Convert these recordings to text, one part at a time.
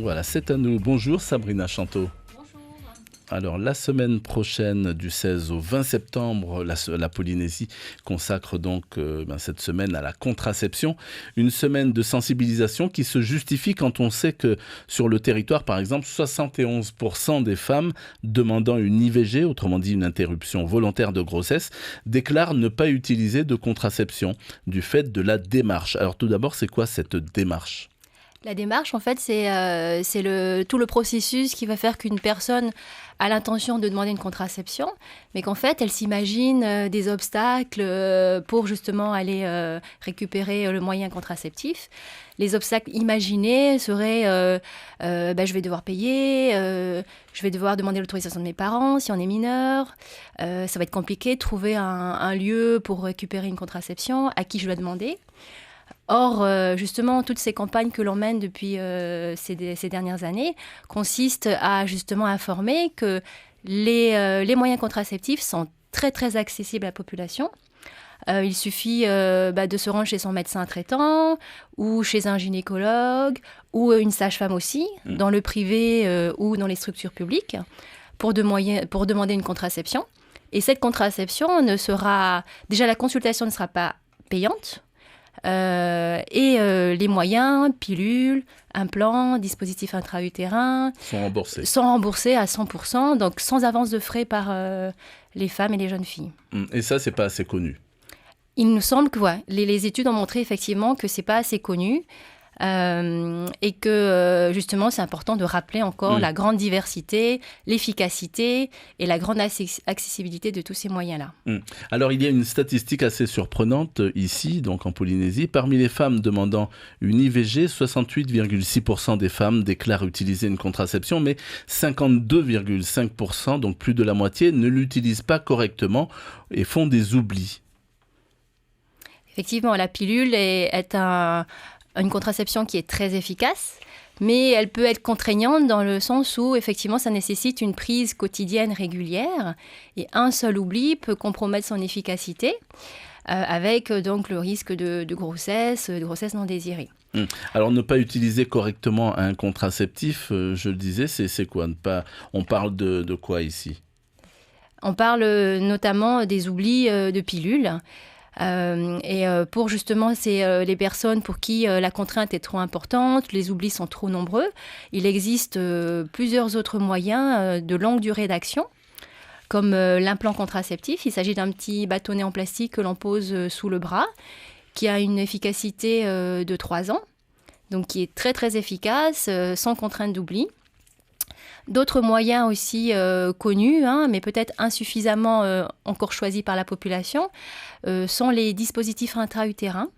Voilà, c'est à nous. Bonjour Sabrina Chanteau. Bonjour. Alors, la semaine prochaine, du 16 au 20 septembre, la Polynésie consacre donc cette semaine à la contraception. Une semaine de sensibilisation qui se justifie quand on sait que sur le territoire, par exemple, 71% des femmes demandant une IVG, autrement dit une interruption volontaire de grossesse, déclarent ne pas utiliser de contraception du fait de la démarche. Alors tout d'abord, c'est quoi cette démarche ? La démarche, en fait, c'est tout le processus qui va faire qu'une personne a l'intention de demander une contraception, mais qu'en fait, elle s'imagine des obstacles pour justement aller récupérer le moyen contraceptif. Les obstacles imaginés seraient je vais devoir payer, je vais devoir demander l'autorisation de mes parents si on est mineur, ça va être compliqué de trouver un lieu pour récupérer une contraception, à qui je dois demander. Or, justement, toutes ces campagnes que l'on mène depuis ces dernières années consistent à justement informer que les moyens contraceptifs sont très, très accessibles à la population. Il suffit de se rendre chez son médecin traitant ou chez un gynécologue ou une sage-femme aussi, dans le privé ou dans les structures publiques, pour demander une contraception. Et cette contraception déjà la consultation ne sera pas payante. Les moyens, pilules, implants, dispositifs intra-utérins sont remboursés à 100%, donc sans avance de frais par les femmes et les jeunes filles. Et ça, c'est pas assez connu. Il nous semble que les études ont montré effectivement que c'est pas assez connu. Et que justement c'est important de rappeler encore la grande diversité, l'efficacité et la grande accessibilité de tous ces moyens-là. Alors il y a une statistique assez surprenante ici, donc en Polynésie. Parmi les femmes demandant une IVG, 68,6% des femmes déclarent utiliser une contraception, mais 52,5%, donc plus de la moitié, ne l'utilisent pas correctement et font des oublis. Effectivement, la pilule est une contraception qui est très efficace, mais elle peut être contraignante dans le sens où, effectivement, ça nécessite une prise quotidienne régulière et un seul oubli peut compromettre son efficacité avec donc le risque de grossesse non désirée. Alors, ne pas utiliser correctement un contraceptif, je le disais, c'est quoi ? On parle de quoi ici ? On parle notamment des oublis de pilules. Pour justement les personnes pour qui la contrainte est trop importante, les oublis sont trop nombreux, il existe plusieurs autres moyens de longue durée d'action, comme l'implant contraceptif. Il s'agit d'un petit bâtonnet en plastique que l'on pose sous le bras, qui a une efficacité de 3 ans, donc qui est très très efficace, sans contrainte d'oubli. D'autres moyens aussi connus, mais peut-être insuffisamment encore choisis par la population, sont les dispositifs intra-utérins.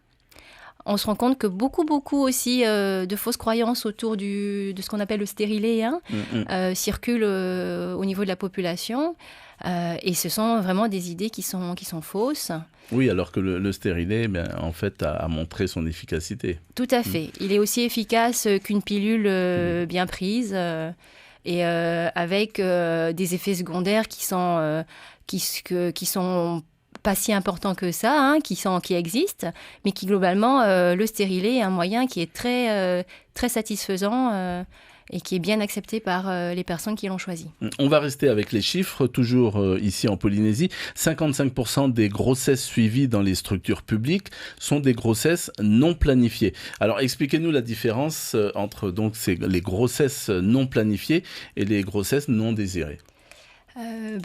On se rend compte que beaucoup aussi de fausses croyances autour de ce qu'on appelle le stérilet circulent au niveau de la population. Et ce sont vraiment des idées qui sont fausses. Oui, alors que le stérilet, en fait, a montré son efficacité. Tout à fait. Il est aussi efficace qu'une pilule bien prise. Et avec des effets secondaires qui sont pas si importants que ça, qui existent, mais qui globalement, le stérilet est un moyen qui est très, très satisfaisant et qui est bien accepté par les personnes qui l'ont choisi. On va rester avec les chiffres, toujours ici en Polynésie. 55% des grossesses suivies dans les structures publiques sont des grossesses non planifiées. Alors expliquez-nous la différence entre les grossesses non planifiées et les grossesses non désirées.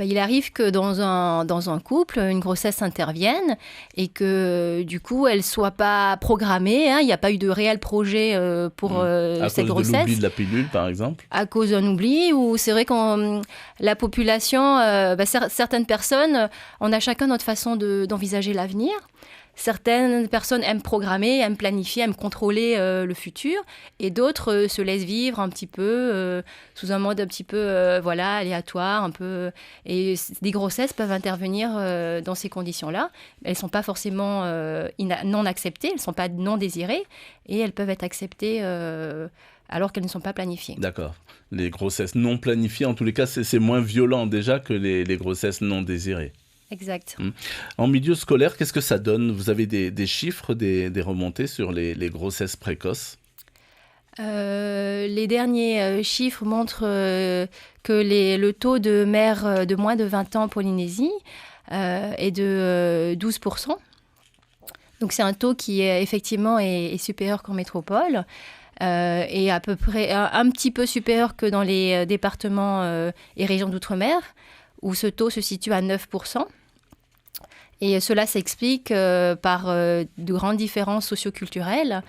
Il arrive que dans un couple, une grossesse intervienne et que du coup, elle ne soit pas programmée. Il n'y a pas eu de réel projet pour cette grossesse. À cause de l'oubli de la pilule, par exemple ? À cause d'un oubli, ou c'est vrai que la population, certaines personnes, on a chacun notre façon d'envisager l'avenir. Certaines personnes aiment programmer, aiment planifier, aiment contrôler le futur, et d'autres se laissent vivre un petit peu sous un mode un petit peu aléatoire, un peu. Et des grossesses peuvent intervenir dans ces conditions-là. Elles ne sont pas forcément non acceptées, elles ne sont pas non désirées, et elles peuvent être acceptées alors qu'elles ne sont pas planifiées. D'accord. Les grossesses non planifiées, en tous les cas, c'est moins violent déjà que les grossesses non désirées. Exact. En milieu scolaire, qu'est-ce que ça donne ? Vous avez des chiffres, des remontées sur les grossesses précoces ? Les derniers chiffres montrent que le taux de mères de moins de 20 ans en Polynésie est de 12%. Donc c'est un taux qui effectivement est supérieur qu'en métropole et à peu près un petit peu supérieur que dans les départements et régions d'outre-mer, où ce taux se situe à 9%. Et cela s'explique par de grandes différences socioculturelles.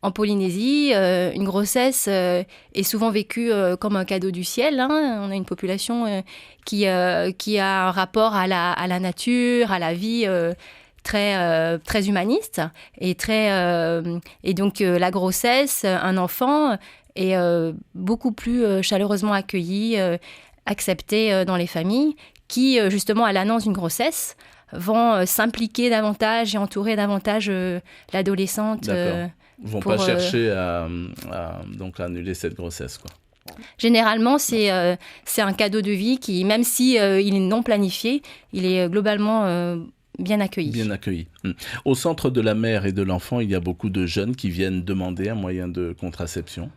En Polynésie, une grossesse est souvent vécue comme un cadeau du ciel. On a une population qui a un rapport à la nature, à la vie très humaniste. Et donc la grossesse, un enfant, est beaucoup plus chaleureusement accueilli, accepté dans les familles qui, justement, à l'annonce d'une grossesse, vont s'impliquer davantage et entourer davantage l'adolescente. Ils ne vont pas chercher à annuler cette grossesse, quoi. Généralement, c'est un cadeau de vie qui, même si il est non planifié, il est globalement bien accueilli. Bien accueilli. Au centre de la mère et de l'enfant, il y a beaucoup de jeunes qui viennent demander un moyen de contraception.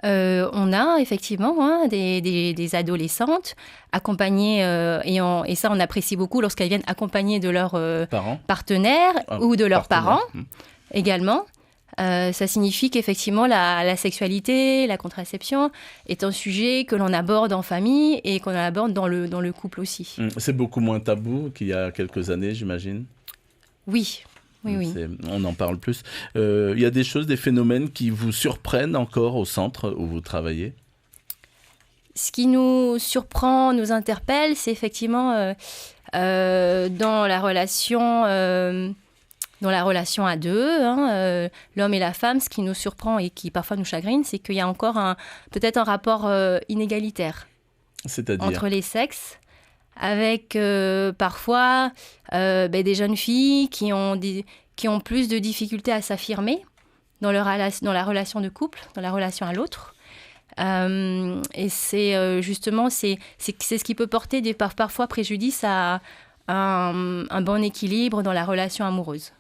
On a effectivement des adolescentes accompagnées, et ça on apprécie beaucoup lorsqu'elles viennent accompagnées de leurs partenaires ou de leurs parents également. Ça signifie qu'effectivement la sexualité, la contraception est un sujet que l'on aborde en famille et qu'on aborde dans le couple aussi. C'est beaucoup moins tabou qu'il y a quelques années, j'imagine. Oui. On en parle plus. Il y a des choses, des phénomènes qui vous surprennent encore au centre où vous travaillez? Ce qui nous surprend, nous interpelle, c'est effectivement dans la relation à deux, l'homme et la femme, ce qui nous surprend et qui parfois nous chagrine, c'est qu'il y a encore peut-être un rapport inégalitaire entre les sexes, avec parfois des jeunes filles qui ont plus de difficultés à s'affirmer dans la relation de couple, dans la relation à l'autre. Et c'est justement c'est ce qui peut porter parfois préjudice à un bon équilibre dans la relation amoureuse.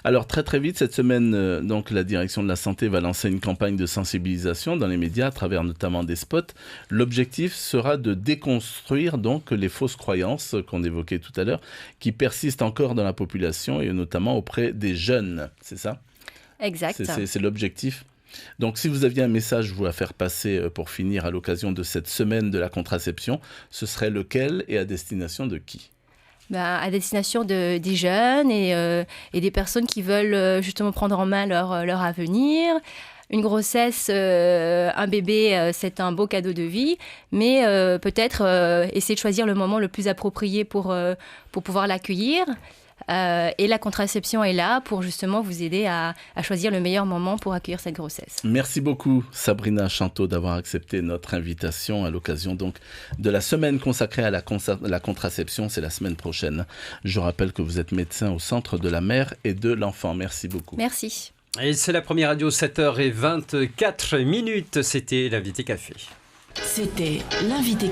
Alors très très vite cette semaine, donc la direction de la santé va lancer une campagne de sensibilisation dans les médias à travers notamment des spots. L'objectif sera de déconstruire donc les fausses croyances qu'on évoquait tout à l'heure, qui persistent encore dans la population et notamment auprès des jeunes. C'est ça? Exact. C'est l'objectif. Donc si vous aviez un message à faire passer pour finir à l'occasion de cette semaine de la contraception, ce serait lequel et à destination de qui? À destination des jeunes et des personnes qui veulent justement prendre en main leur avenir. Une grossesse, un bébé, c'est un beau cadeau de vie, mais peut-être essayer de choisir le moment le plus approprié pour pouvoir l'accueillir. Et la contraception est là pour justement vous aider à choisir le meilleur moment pour accueillir cette grossesse. Merci beaucoup Sabrina Chanteau d'avoir accepté notre invitation à l'occasion donc de la semaine consacrée à la contraception. C'est la semaine prochaine. Je rappelle que vous êtes médecin au Centre de la mère et de l'enfant. Merci beaucoup. Merci. Et c'est la première radio, 7h24. C'était l'invité café. C'était l'invité